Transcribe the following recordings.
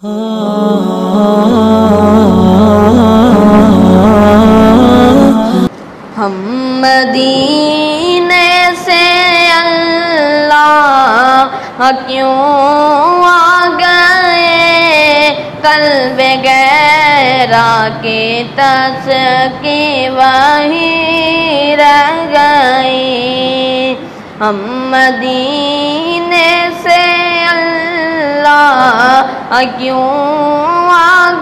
ہم مدینے سے اللہ کیوں آ گئے، قلب غیرہ کی تسکی وہی رہ گئی۔ ہم مدینے سے اللہ کیوں آ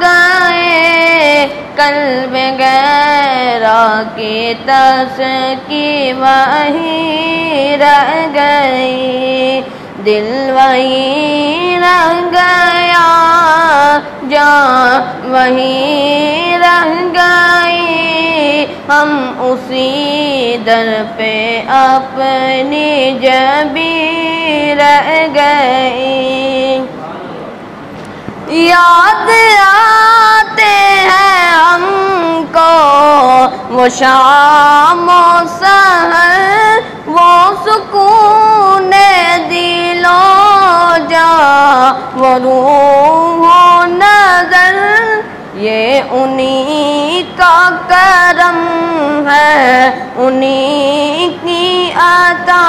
گئے، قلب غیرہ کی تسکی وہی رہ گئی۔ دل وہی رہ گیا، جان وہی رہ گئی، ہم اسی در پہ اپنی جبی رہ گئی۔ یاد آتے ہیں ہم کو وہ شام و سحر، وہ سکون دل و جاں، وہ روح و نظر، یہ انہی کا کرم ہے، انہی کی عطا،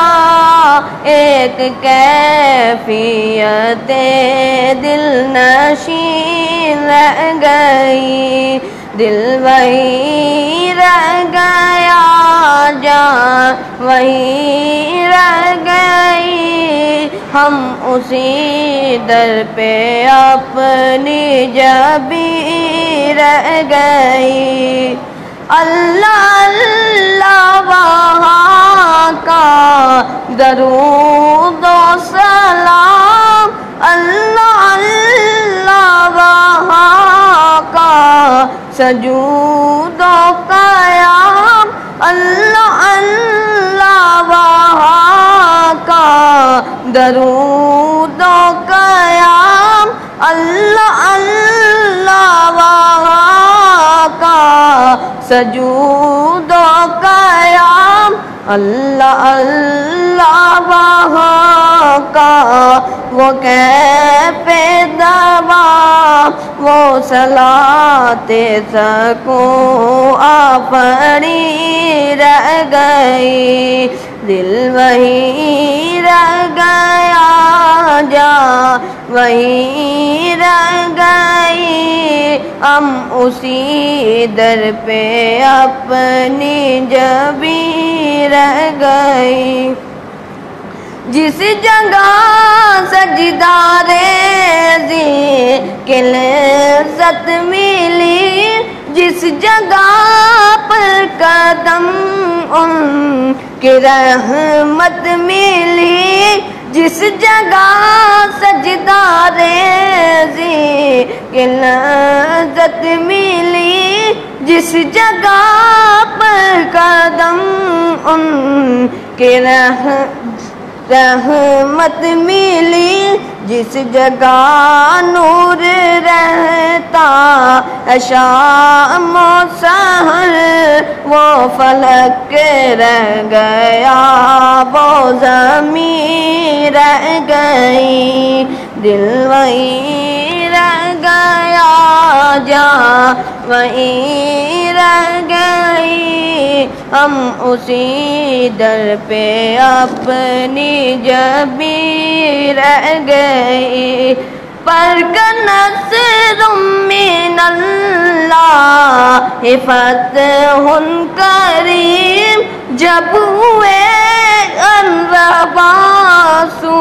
ایک کیفیت دل نشین رہ گئی۔ دل وہی رہ گیا، جان وہی رہ گئی، ہم اسی در پہ اپنی جبی رہ گئی۔ اللہ اللہ وہاں کا درود و سلام، اللہ اللہ وہاں کا سجود و قیام، اللہ اللہ وہاں کا درود و قیام، اللہ اللہ وہاں کا سجود و قیام، اللہ اللہ وہاں کا وہ کیف دوام، وہ صلاۃ سکون آفری رہ گئی۔ دل وہی رہ گیا، جان وہی رہ گئی، ہم اسی در پہ اپنی جبی رہ گئی۔ جس جگہ سجدہ ریزی کی لذت ملی، جس جگہ پر قدم ان کی رحمت ملی، جس جگہ سجدہ ریزی کی لذت ملی، جس جگہ پر قدم ان کی رحمت ملی، جس جگہ نور رہتا شام و سحر، وہ فلک رہ گیا، وہ زمین رہ گئی۔ دل وہی رہ گیا، جان وہی رہ گئی، ہم اسی در پہ اپنی جبی رہ گئی۔ پر نصر من اللہ فتح کریم، جب ہوئے انرباسو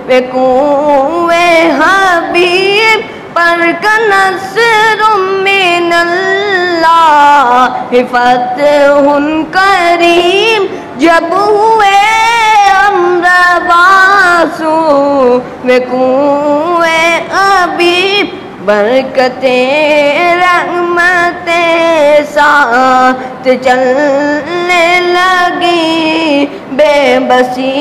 بے کوئے حبیب، پر نصر من اللہ فتح کریم، جب ہوئے انرباسو بے کوئے حبیب، برکتیں رحمتیں ساتھ چلنے لگی، بے بسی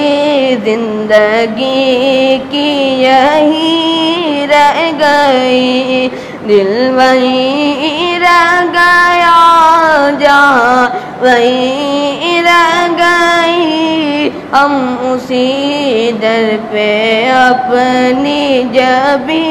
زندگی کی یہی رہ گئی۔ دل وہیں رہ گیا، جہاں وہیں رہ گئی، ہم اسی در پہ اپنی جبی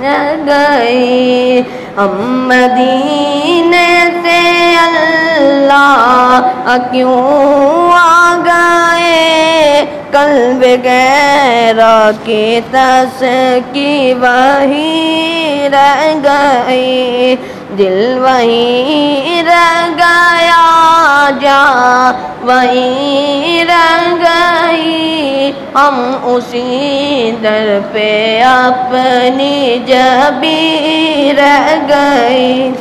رہ گئی، ہم مدینے سے اللہ کیوں آ گئے، قلب غیرہ کی تسکی وہی رہ گئی، دل وہی رہ گیا جہاں وہی رہ گئی، ہم اسی در پہ اپنی جبیں رہ گئی۔